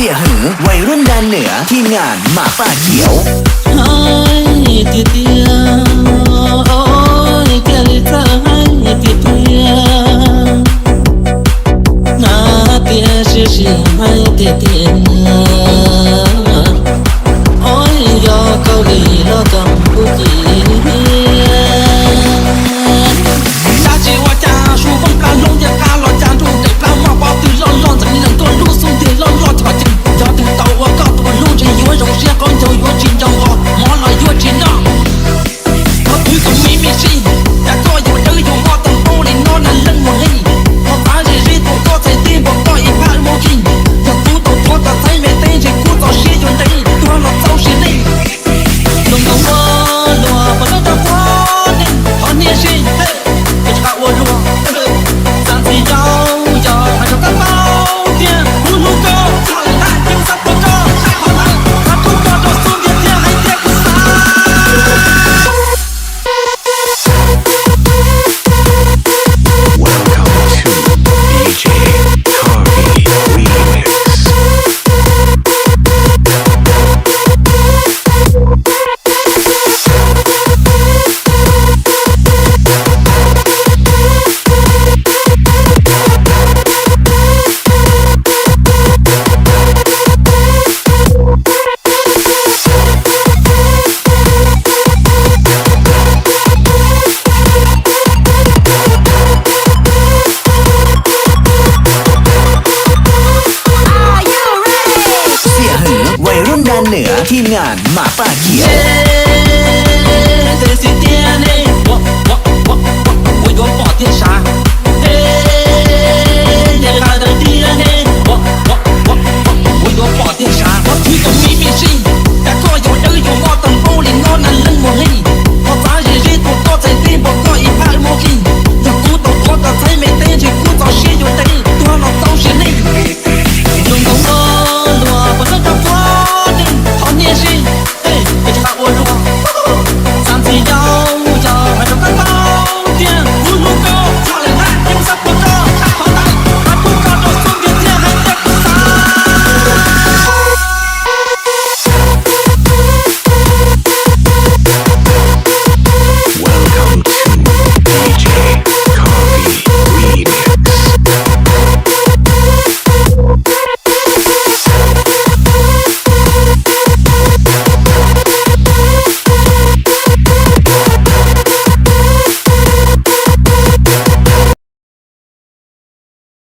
สียหือวัยรุ่นแดนเหนือทีมงานหมาป่าเขียวให้ติดเดียวโอ้ยแค่เลยจะให้ติดเดียวนาเตียชื่อให้ติดเดียวโอ้ยยอเกาหลีแล้วกัมพูชี เหนือทีมงานหมาป่าเขียว